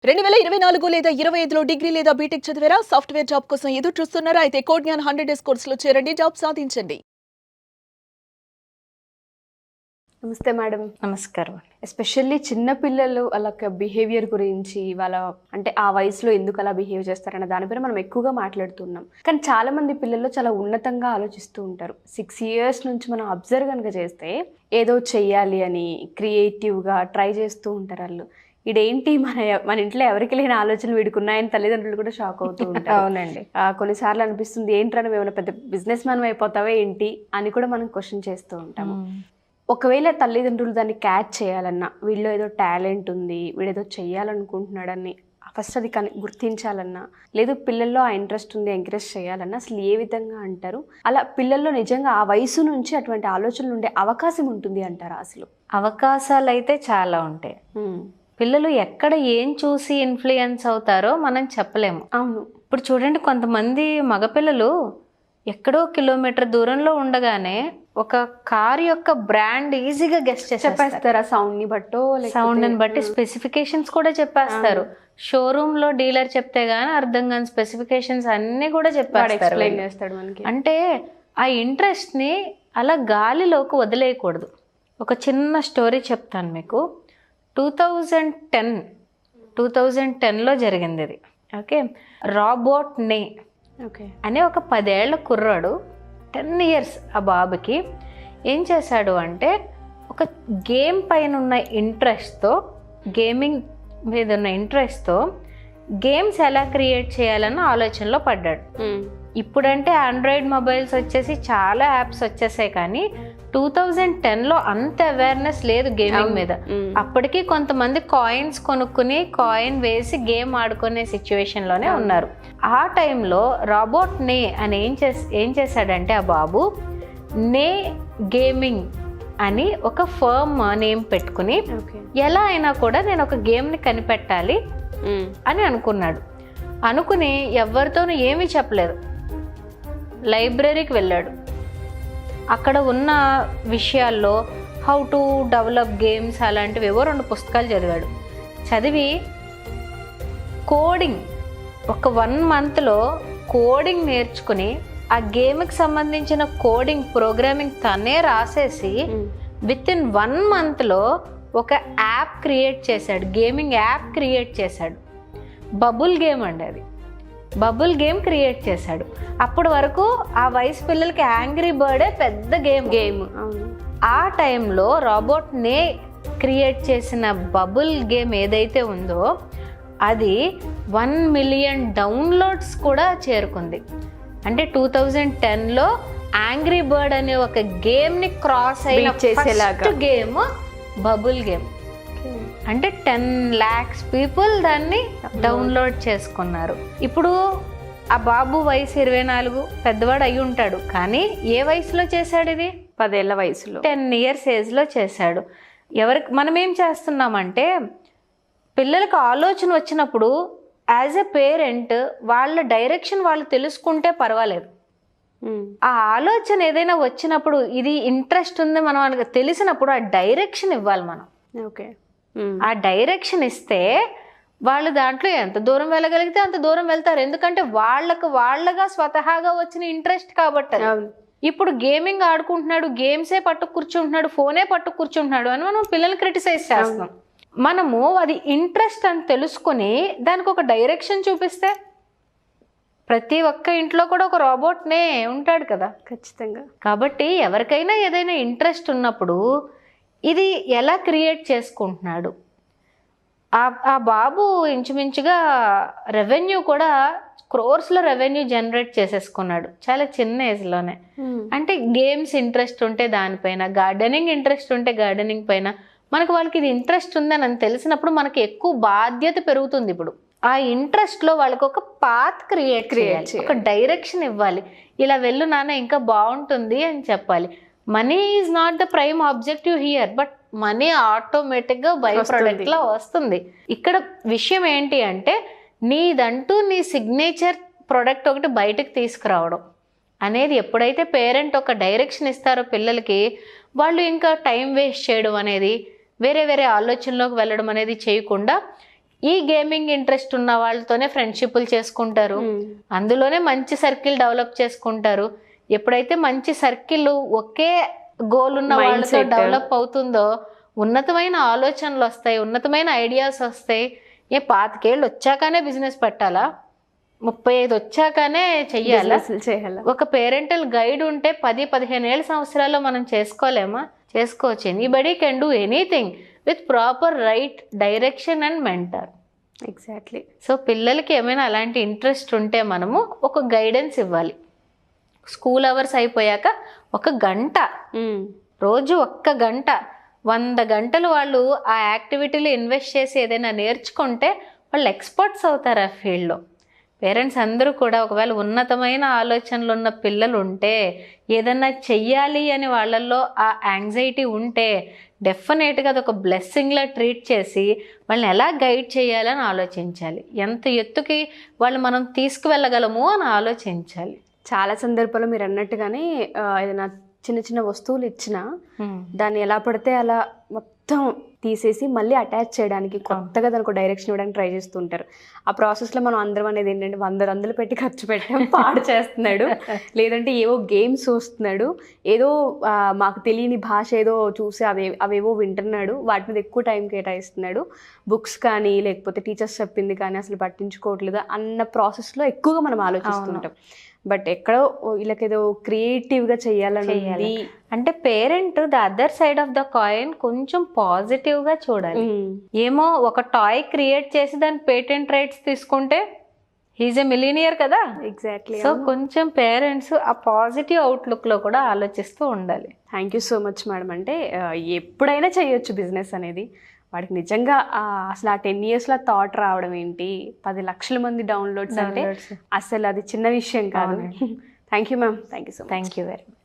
2024 లేదా 25లో డిగ్రీ లేదా బీటెక్ చదివారా? సాఫ్ట్‌వేర్ జాబ్ కోసం ఎదురు చూస్తున్నారా? అయితే కోడ్ జ్ఞాన్ 100 డేస్ కోర్సులో చేరండి. జాబ్ సాధించండి. నమస్తే మేడం. నమస్కారం. ఎస్పెషల్లీ చిన్న పిల్లలు వాళ్ళ బిహేవియర్ గురించి, వాళ్ళ అంటే ఆ వయసులో ఎందుకు అలా బిహేవ్ చేస్తారన్న దానిపైన మనం ఎక్కువగా మాట్లాడుతున్నాం. కానీ చాలా మంది పిల్లలు చాలా ఉన్నతంగా ఆలోచిస్తూ ఉంటారు. 6 ఇయర్స్ నుంచి మనం అబ్జర్వ్ కనుక చేస్తే ఏదో చెయ్యాలి అని క్రియేటివ్గా ట్రై చేస్తూ ఉంటారు వాళ్ళు. ఇదేంటి మన ఇంట్లో ఎవరికి లేని ఆలోచనలు వీడుకున్నాయని తల్లిదండ్రులు కూడా షాక్ అవుతూ ఉంటారు. అవునండి. కొన్నిసార్లు అనిపిస్తుంది ఏంట్రా నువ్వు ఏమైనా పెద్ద బిజినెస్ మ్యాన్ అయిపోతావే ఏంటి అని కూడా మనం క్వశ్చన్ చేస్తూ ఉంటాము. ఒకవేళ తల్లిదండ్రులు దాన్ని క్యాచ్ చేయాలన్నా, వీళ్ళు ఏదో టాలెంట్ ఉంది, వీడేదో చెయ్యాలనుకుంటున్నాడని ఫస్ట్ అది గుర్తించాలన్నా, లేదు పిల్లల్లో ఆ ఇంట్రెస్ట్ ఉంది ఎంకరేజ్ చేయాలన్నా అసలు ఏ విధంగా అంటారు? అలా పిల్లల్లో నిజంగా ఆ వయసు నుంచి అటువంటి ఆలోచనలు ఉండే అవకాశం ఉంటుంది అంటారా? అసలు అవకాశాలు అయితే చాలా ఉంటాయి. పిల్లలు ఎక్కడ ఏం చూసి ఇన్ఫ్లుయెన్స్ అవుతారో మనం చెప్పలేము. అవును. ఇప్పుడు చూడండి, కొంతమంది మగపిల్లలు ఎక్కడో కిలోమీటర్ దూరంలో ఉండగానే ఒక కార్ యొక్క బ్రాండ్ ఈజీగా గెస్ట్ చెప్పేస్తారా? సౌండ్ని బట్టో, సౌండ్ ని బట్టి స్పెసిఫికేషన్స్ కూడా చెప్పేస్తారు. షోరూమ్ లో డీలర్ చెప్తే గానీ అర్థం కాని స్పెసిఫికేషన్స్ అన్ని కూడా చెప్పేస్తారు మనకి. అంటే ఆ ఇంట్రెస్ట్ ని అలా గాలిలోకి వదిలేయకూడదు. ఒక చిన్న స్టోరీ చెప్తాను మీకు. 2010లో జరిగింది ఇది. ఓకే, రాబర్ట్ నే అనే ఒక 10 ఏళ్ల కుర్రాడు, 10 ఇయర్స్ ఆ బాబుకి ఏం చేశాడు అంటే, ఒక గేమ్ పైన ఉన్న ఇంట్రెస్ట్తో, గేమింగ్ మీద ఉన్న ఇంట్రెస్ట్తో గేమ్స్ ఎలా క్రియేట్ చేయాలన్న ఆలోచనలో పడ్డాడు. ఇప్పుడంటే ఆండ్రాయిడ్ మొబైల్స్ వచ్చేసి చాలా యాప్స్ వచ్చేసాయి, కానీ 2010లో అంత అవేర్నెస్ లేదు గేమింగ్ మీద. అప్పటికి కొంతమంది కాయిన్స్ కొనుక్కుని కాయిన్ వేసి గేమ్ ఆడుకునే సిచ్యువేషన్ లోనే ఉన్నారు. ఆ టైంలో రాబర్ట్ నే అని ఏం చేశాడంటే, ఆ బాబు నే గేమింగ్ అని ఒక ఫర్మ్ నేమ్ పెట్టుకుని ఎలా అయినా కూడా నేను ఒక గేమ్ని కనిపెట్టాలి అని అనుకున్నాడు. అనుకుని ఎవరితోనూ ఏమీ చెప్పలేదు, లైబ్రరీకి వెళ్ళాడు. అక్కడ ఉన్న విషయాల్లో హౌ టు డెవలప్ గేమ్స్ అలాంటివి ఏవో 2 పుస్తకాలు చదివాడు. చదివి కోడింగ్ ఒక 1 మంత్లో కోడింగ్ నేర్చుకుని ఆ గేమ్కి సంబంధించిన కోడింగ్ ప్రోగ్రామింగ్ తనే రాసేసి విత్ ఇన్ 1 మంత్లో ఒక యాప్ క్రియేట్ చేశాడు, గేమింగ్ యాప్ క్రియేట్ చేశాడు. బబుల్ గేమ్ అండి అది. బబుల్ గేమ్ క్రియేట్ చేశాడు. అప్పటి వరకు ఆ వయసు పిల్లలకి యాంగ్రీ బర్డే పెద్ద గేమ్. ఆ టైంలో రాబర్ట్ నే క్రియేట్ చేసిన బబుల్ గేమ్ ఏదైతే ఉందో అది 1 మిలియన్ డౌన్లోడ్స్ కూడా చేరుకుంది. అంటే 2010లో యాంగ్రీ బర్డ్ అనే ఒక గేమ్ని క్రాస్ అయిన ఫస్ట్ గేమ్ బబుల్ గేమ్. అంటే 10 lakhs పీపుల్ దాన్ని డౌన్లోడ్ చేసుకున్నారు. ఇప్పుడు ఆ బాబు వయసు 24, పెద్దవాడు అయి ఉంటాడు, కానీ ఏ వయసులో చేశాడు ఇది? 10 ఏళ్ల వయసులో, 10 ఇయర్స్ ఏజ్లో చేశాడు. మనం ఏం చేస్తున్నామంటే, పిల్లలకు ఆలోచన వచ్చినప్పుడు యాజ్ ఎ పేరెంట్ వాళ్ళ డైరెక్షన్ వాళ్ళు తెలుసుకుంటే పర్వాలేదు. ఆ ఆలోచన ఏదైనా వచ్చినప్పుడు ఇది ఇంట్రెస్ట్ ఉంది మనం వాళ్ళకి తెలిసినప్పుడు ఆ డైరెక్షన్ ఇవ్వాలి మనం. ఓకే, ఆ డైరెక్షన్ ఇస్తే వాళ్ళు దాంట్లో ఎంత దూరం వెళ్ళగలిగితే అంత దూరం వెళ్తారు. ఎందుకంటే వాళ్ళగా స్వతహాగా వచ్చిన ఇంట్రెస్ట్ కాబట్టి. ఇప్పుడు గేమింగ్ ఆడుకుంటున్నాడు, గేమ్సే పట్టు కూర్చుంటున్నాడు, ఫోనే పట్టు కూర్చుంటున్నాడు అని మనం పిల్లల్ని క్రిటిసైజ్ చేస్తున్నాం. మనము అది ఇంట్రెస్ట్ అని తెలుసుకుని దానికి ఒక డైరెక్షన్ చూపిస్తే, ప్రతి ఒక్క ఇంట్లో కూడా ఒక రాబోట్నే ఉంటాడు కదా ఖచ్చితంగా. కాబట్టి ఎవరికైనా ఏదైనా ఇంట్రెస్ట్ ఉన్నప్పుడు ఇది ఎలా క్రియేట్ చేసుకుంటున్నాడు. ఆ బాబు ఇంచుమించుగా రెవెన్యూ కూడా క్రోర్స్లో రెవెన్యూ జనరేట్ చేసేసుకున్నాడు చాలా చిన్న ఏజ్లోనే. అంటే గేమ్స్ ఇంట్రెస్ట్ ఉంటే దానిపైన, గార్డెనింగ్ ఇంట్రెస్ట్ ఉంటే గార్డెనింగ్ పైన, వాళ్ళకి ఇది ఇంట్రెస్ట్ ఉందని తెలిసినప్పుడు మనకి ఎక్కువ బాధ్యత పెరుగుతుంది. ఇప్పుడు ఆ ఇంట్రెస్ట్లో వాళ్ళకి ఒక పాత్ క్రియేట్ చేయాలి, ఒక డైరెక్షన్ ఇవ్వాలి. ఇలా వెళ్ళు నాన్న ఇంకా బాగుంటుంది అని చెప్పాలి. Money is not the prime objective here, but money ఆటోమేటిక్గా బై ప్రొడక్ట్లా వస్తుంది. ఇక్కడ విషయం ఏంటి అంటే, నీదంటూ నీ సిగ్నేచర్ ప్రొడక్ట్ ఒకటి బయటకు తీసుకురావడం అనేది ఎప్పుడైతే పేరెంట్ ఒక డైరెక్షన్ ఇస్తారో పిల్లలకి, వాళ్ళు ఇంకా టైం వేస్ట్ చేయడం అనేది, వేరే ఆలోచనలోకి వెళ్ళడం అనేది చేయకుండా ఈ గేమింగ్ ఇంట్రెస్ట్ ఉన్న వాళ్ళతోనే ఫ్రెండ్షిప్లు చేసుకుంటారు, అందులోనే మంచి సర్కిల్ డెవలప్ చేసుకుంటారు. ఎప్పుడైతే మంచి సర్కిల్ ఒకే గోల్ ఉన్న వాళ్ళతో డెవలప్ అవుతుందో ఉన్నతమైన ఆలోచనలు వస్తాయి, ఉన్నతమైన ఐడియాస్ వస్తాయి. 25 వచ్చాకనే బిజినెస్ పెట్టాలా, 35 వచ్చాకనే చెయ్యాలా? ఒక పేరెంటల్ గైడ్ ఉంటే 10-15 సంవత్సరాల్లో మనం చేసుకోలేమా? చేసుకోవచ్చు. Anybody can do anything with proper right direction and mentor. Exactly. So పిల్లలకి ఏమైనా అలాంటి ఇంట్రెస్ట్ ఉంటే మనము ఒక గైడెన్స్ ఇవ్వాలి. స్కూల్ అవర్స్ అయిపోయాక 1 గంట, రోజు 1 గంట, 100 గంటలు వాళ్ళు ఆ యాక్టివిటీలో ఇన్వెస్ట్ చేసి ఏదైనా నేర్చుకుంటే వాళ్ళు ఎక్స్పర్ట్స్ అవుతారు ఆ ఫీల్డ్లో. పేరెంట్స్ అందరూ కూడా ఒకవేళ ఉన్నతమైన ఆలోచనలు ఉన్న పిల్లలు ఉంటే, ఏదన్నా చెయ్యాలి అని వాళ్ళల్లో ఆ యాంగ్జైటీ ఉంటే డెఫినెట్గా అదొక బ్లెస్సింగ్లా ట్రీట్ చేసి వాళ్ళని ఎలా గైడ్ చేయాలని ఆలోచించాలి. ఎంత ఎత్తుకి వాళ్ళు మనం తీసుకువెళ్ళగలము అని ఆలోచించాలి. చాలా సందర్భాల్లో మీరు అన్నట్టుగానే ఏదైనా చిన్న చిన్న వస్తువులు ఇచ్చినా దాన్ని ఎలా పడితే అలా మొత్తం తీసేసి మళ్ళీ అటాచ్ చేయడానికి, కొత్తగా దానికి డైరెక్షన్ ఇవ్వడానికి ట్రై చేస్తుంటారు. ఆ ప్రాసెస్లో మనం అందరం అనేది ఏంటంటే 100 పెట్టి ఖర్చు పెట్టాం, పాడు చేస్తున్నాడు, లేదంటే ఏవో గేమ్స్ చూస్తున్నాడు, ఏదో మాకు తెలియని భాష ఏదో చూసి అవేవో వింటున్నాడు, వాటి మీద ఎక్కువ టైం కేటాయిస్తున్నాడు, బుక్స్ కానీ లేకపోతే టీచర్స్ చెప్పింది కానీ అసలు పట్టించుకోవట్లేదు అన్న ప్రాసెస్లో ఎక్కువగా మనం ఆలోచిస్తుంటాం. బట్ ఎక్కడో వీళ్ళకేదో క్రియేటివ్గా చెయ్యాలని అంటే parent the other side of the coin కొంచెం పాజిటివ్గా చూడాలి. ఏమో ఒక టాయ్ క్రియేట్ చేసి దాని పేటెంట్ రైట్స్ తీసుకుంటే హీజ్ ఎ మిలీనియర్ కదా. ఎగ్జాక్ట్లీ. సో కొంచెం పేరెంట్స్ ఆ పాజిటివ్ అవుట్లుక్లో కూడా ఆలోచిస్తూ ఉండాలి. Thank you so much madam. అంటే ఎప్పుడైనా చేయొచ్చు బిజినెస్ అనేది, వాడికి నిజంగా అసలు ఆ 10 yearsలో థాట్ రావడం ఏంటి, 10 లక్షల మంది డౌన్లోడ్స్ అంటే అసలు అది చిన్న విషయం కాదు. Thank you ma'am. Thank you so much. Thank you very much.